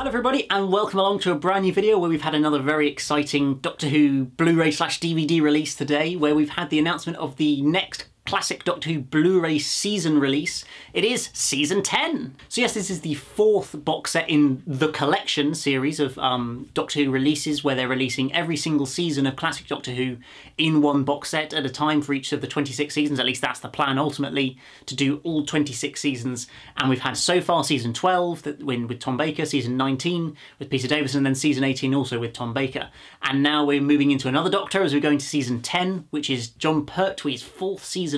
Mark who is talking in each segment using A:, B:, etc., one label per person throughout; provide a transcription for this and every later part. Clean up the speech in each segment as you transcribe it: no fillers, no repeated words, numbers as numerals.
A: Hello everybody and welcome along to a brand new video where we've had another very exciting Doctor Who Blu-ray/DVD release today, where we've had the announcement of the next classic Doctor Who Blu-ray season release. It is season 10. So yes, this is the fourth box set in the collection series of Doctor Who releases, where they're releasing every single season of classic Doctor Who in one box set at a time for each of the 26 seasons. At least that's the plan ultimately, to do all 26 seasons. And we've had so far season 12 with Tom Baker, season 19 with Peter Davison, and then season 18 also with Tom Baker. And now we're moving into another Doctor as we're going to season 10, which is Jon Pertwee's fourth season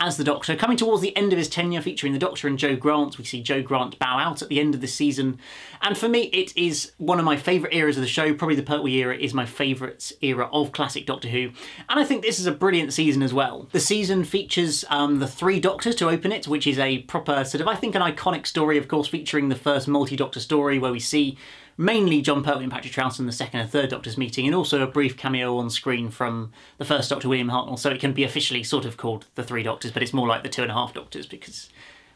A: as the Doctor, coming towards the end of his tenure, featuring the Doctor and Jo Grant. We see Jo Grant bow out at the end of this season, and for me it is one of my favourite eras of the show. Probably the Pertwee era is my favourite era of classic Doctor Who, and I think this is a brilliant season as well. The season features the three Doctors to open it, which is a proper sort of, I think, an iconic story, of course, featuring the first multi-Doctor story where we see mainly Jon Pertwee and Patrick Troughton, the second and third Doctors meeting, and also a brief cameo on screen from the first Doctor, William Hartnell, so it can be officially sort of called the Three Doctors, but it's more like the 2.5 Doctors because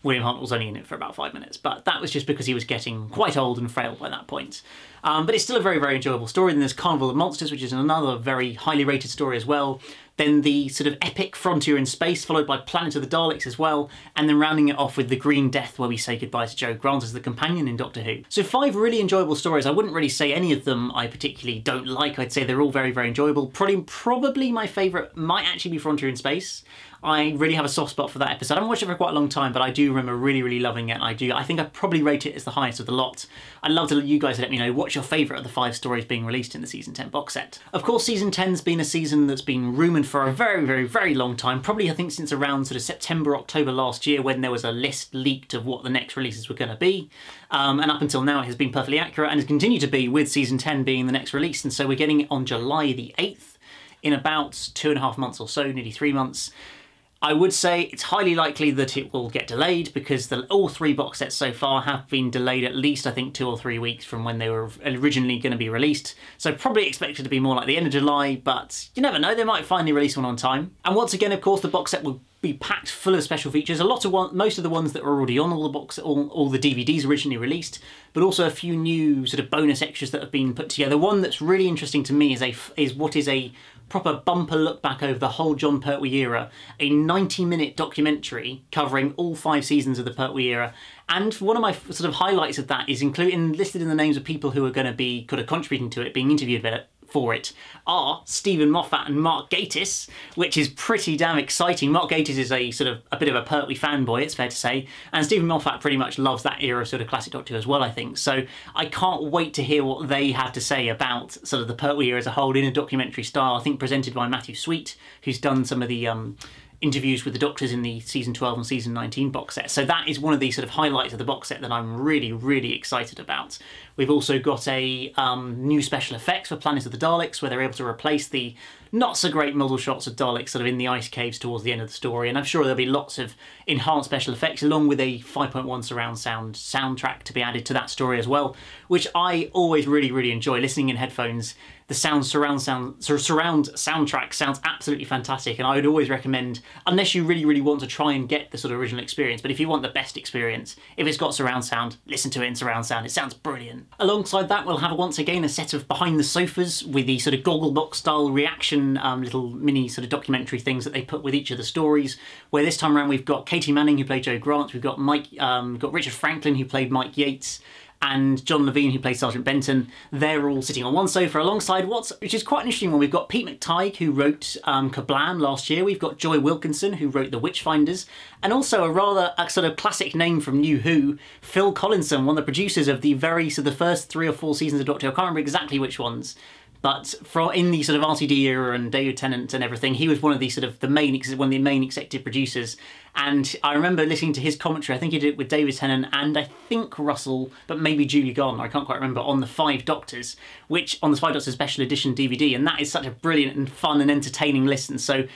A: William Hartnell's only in it for about 5 minutes, but that was just because he was getting quite old and frail by that point. But it's still a very, very enjoyable story. Then there's Carnival of Monsters, which is another very highly rated story as well. Then the sort of epic Frontier in Space, followed by Planet of the Daleks as well, and then rounding it off with The Green Death, where we say goodbye to Jo Grant as the companion in Doctor Who. So 5 really enjoyable stories. I wouldn't really say any of them I particularly don't like. I'd say they're all very, very enjoyable. Probably my favourite might actually be Frontier in Space. I really have a soft spot for that episode. I haven't watched it for quite a long time, but I do remember really, really loving it. I think I'd probably rate it as the highest of the lot. I'd love to you guys to let me know what's your favourite of the 5 stories being released in the season 10 box set. Of course, season 10's been a season that's been rumoured for a very, very, very long time. Probably, I think, since around sort of September, October last year, when there was a list leaked of what the next releases were going to be. And up until now, it has been perfectly accurate and has continued to be, with season 10 being the next release. And so we're getting it on July the 8th, in about 2.5 months or so, nearly 3 months. I would say it's highly likely that it will get delayed, because all 3 box sets so far have been delayed at least, I think, 2 or 3 weeks from when they were originally going to be released. So probably expected to be more like the end of July, but you never know, they might finally release one on time. And once again, of course, the box set will be packed full of special features. Most of the ones that were already on all the DVDs originally released, but also a few new sort of bonus extras that have been put together. One that's really interesting to me is what is a proper bumper look back over the whole Jon Pertwee era, a 90-minute documentary covering all 5 seasons of the Pertwee era. And one of my sort of highlights of that is listed in the names of people who are going to be kind of contributing to it, being interviewed for it, are Stephen Moffat and Mark Gatiss, which is pretty damn exciting. Mark Gatiss is a bit of a Pertwee fanboy, it's fair to say, and Stephen Moffat pretty much loves that era of sort of classic Doctor Who as well, I think. So I can't wait to hear what they have to say about sort of the Pertwee era as a whole in a documentary style, I think presented by Matthew Sweet, who's done some of the interviews with the Doctors in the season 12 and season 19 box set. So that is one of the sort of highlights of the box set that I'm really, really excited about. We've also got a new special effects for Planet of the Daleks, where they're able to replace the not so great model shots of Daleks sort of in the ice caves towards the end of the story, and I'm sure there'll be lots of enhanced special effects, along with a 5.1 surround sound soundtrack to be added to that story as well, which I always really, really enjoy. Listening in headphones, the surround soundtrack sounds absolutely fantastic, and I would always recommend, unless you really, really want to try and get the sort of original experience, but if you want the best experience, if it's got surround sound, listen to it in surround sound. It sounds brilliant. Alongside that, we'll have once again a set of Behind the Sofas with the sort of Gogglebox style reaction little mini sort of documentary things that they put with each of the stories, where this time around we've got Katie Manning, who played Jo Grant, we've got Richard Franklin, who played Mike Yates, and John Levine, who plays Sergeant Benton. They're all sitting on one sofa alongside which is quite an interesting one. We've got Pete McTighe, who wrote Kablam last year. We've got Joy Wilkinson, who wrote The Witchfinders, and also a sort of classic name from New Who, Phil Collinson, one of the producers of the first 3 or 4 seasons of Doctor Who. I can't remember exactly which ones, but in the sort of RTD era and David Tennant and everything, he was one of the main executive producers. And I remember listening to his commentary. I think he did it with David Tennant and I think Russell, but maybe Julie Garner, I can't quite remember, on the 5 Doctors, on the 5 Doctors Special Edition DVD. And that is such a brilliant and fun and entertaining listen. So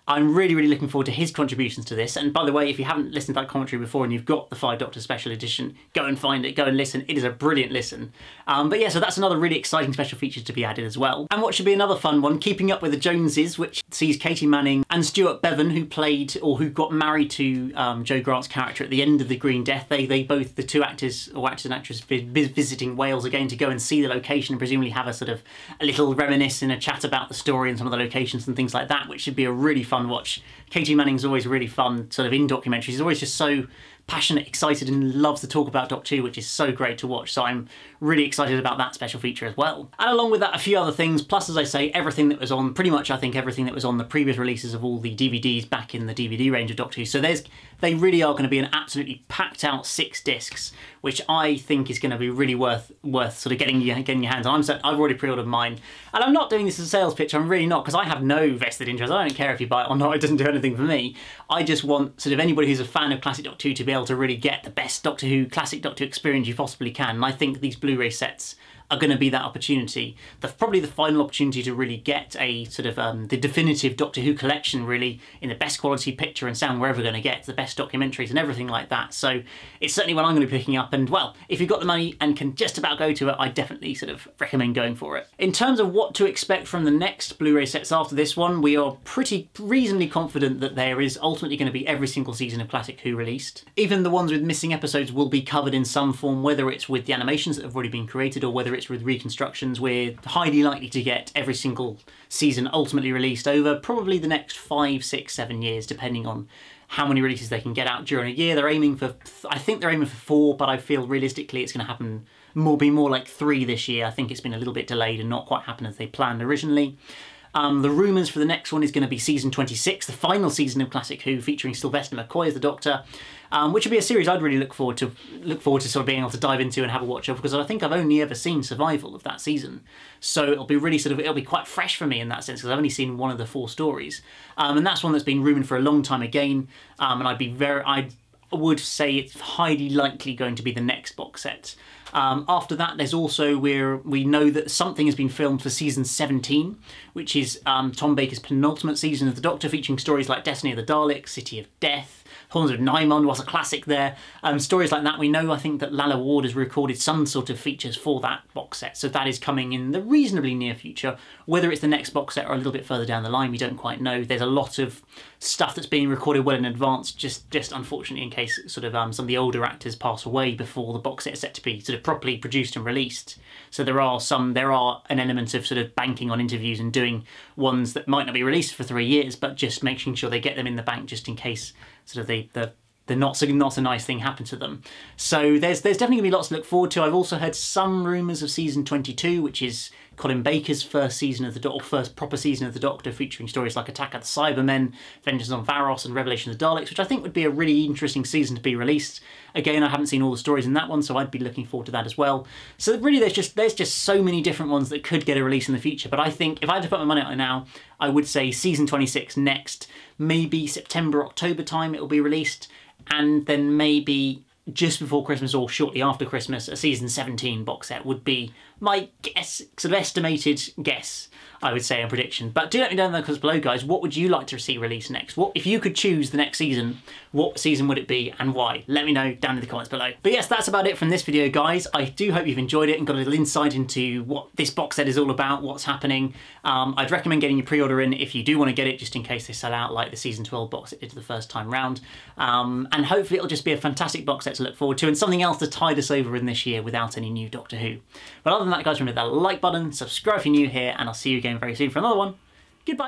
A: I'm really, really looking forward to his contributions to this. And by the way, if you haven't listened to that commentary before and you've got the 5 Doctor Special Edition, go and find it, go and listen. It is a brilliant listen. But yeah, so that's another really exciting special feature to be added as well. And what should be another fun one, Keeping Up with the Joneses, which sees Katie Manning and Stuart Bevan, who played, or who got married to Joe Grant's character at the end of The Green Death. They both, the two actors, or actors and actresses, visiting Wales again to go and see the location and presumably have a sort of a little reminisce and a chat about the story and some of the locations and things like that, which should be a really fun watch. Katie Manning's always really fun sort of in documentaries. She's always just so passionate, excited, and loves to talk about Doctor Who, which is so great to watch. So I'm really excited about that special feature as well. And along with that, a few other things, plus, as I say, everything that was on, pretty much I think everything that was on the previous releases of all the DVDs back in the DVD range of Doctor Who. So they really are going to be an absolutely packed out 6 discs, which I think is going to be really worth sort of getting your hands on. I've already pre-ordered mine, and I'm not doing this as a sales pitch. I'm really not, because I have no vested interest. I don't care if you buy it or not. It doesn't do anything for me. I just want sort of anybody who's a fan of classic Doctor Who to be able to really get the best Doctor Who, classic Doctor Who experience you possibly can. And I think these Blu-ray sets are going to be that opportunity. Probably the final opportunity to really get a sort of the definitive Doctor Who collection, really, in the best quality picture and sound we're ever going to get, the best documentaries and everything like that. So it's certainly one I'm going to be picking up, and well, if you've got the money and can just about go to it, I definitely sort of recommend going for it. In terms of what to expect from the next Blu-ray sets after this one, we are reasonably confident that there is ultimately going to be every single season of Classic Who released. Even the ones with missing episodes will be covered in some form, whether it's with the animations that have already been created or whether it's with reconstructions. We're highly likely to get every single season ultimately released over probably the next 5, 6, 7 years, depending on how many releases they can get out during a year. They're aiming for, I think they're aiming for 4, but I feel realistically it's going to happen be more like 3 this year. I think it's been a little bit delayed and not quite happened as they planned originally. The rumours for the next one is going to be season 26, the final season of Classic Who, featuring Sylvester McCoy as the Doctor, which would be a series I'd really look forward to sort of being able to dive into and have a watch of, because I think I've only ever seen Survival of that season. So it'll be really it'll be quite fresh for me in that sense, because I've only seen one of the 4 stories. And that's one that's been rumoured for a long time again, and I would say it's highly likely going to be the next box set. After that, there's also we know that something has been filmed for season 17, which is Tom Baker's penultimate season of the Doctor, featuring stories like Destiny of the Daleks, City of Death, Horns of Nimon was a classic there. Stories like that. We know, I think, that Lalla Ward has recorded some sort of features for that box set, so that is coming in the reasonably near future. Whether it's the next box set or a little bit further down the line, we don't quite know. There's a lot of stuff that's being recorded well in advance, just unfortunately in case sort of some of the older actors pass away before the box set is set to be sort of properly produced and released. So there are an element of sort of banking on interviews and doing ones that might not be released for 3 years, but just making sure they get them in the bank just in case sort of the not so nice thing happened to them. So there's definitely going to be lots to look forward to. I've also heard some rumours of season 22, which is Colin Baker's first season of the Doctor, first proper season of the Doctor, featuring stories like Attack of the Cybermen, Vengeance on Varos, and Revelation of the Daleks, which I think would be a really interesting season to be released. Again, I haven't seen all the stories in that one, so I'd be looking forward to that as well. So really, there's just so many different ones that could get a release in the future. But I think if I had to put my money on it now, I would say season 26 next, maybe September, October time it will be released, and then maybe just before Christmas or shortly after Christmas, a season 17 box set would be my guess, sort of estimated guess, I would say, a prediction. But do let me know in the comments below, guys. What would you like to see released next? What, if you could choose the next season, what season would it be and why? Let me know down in the comments below. But yes, that's about it from this video, guys. I do hope you've enjoyed it and got a little insight into what this box set is all about, what's happening. I'd recommend getting your pre-order in if you do want to get it, just in case they sell out like the season 12 box set did the first time round. And hopefully it'll just be a fantastic box set to look forward to, and something else to tide us over in this year without any new Doctor Who. But other than that, guys, remember that like button, subscribe if you're new here, and I'll see you again very soon for another one. Goodbye.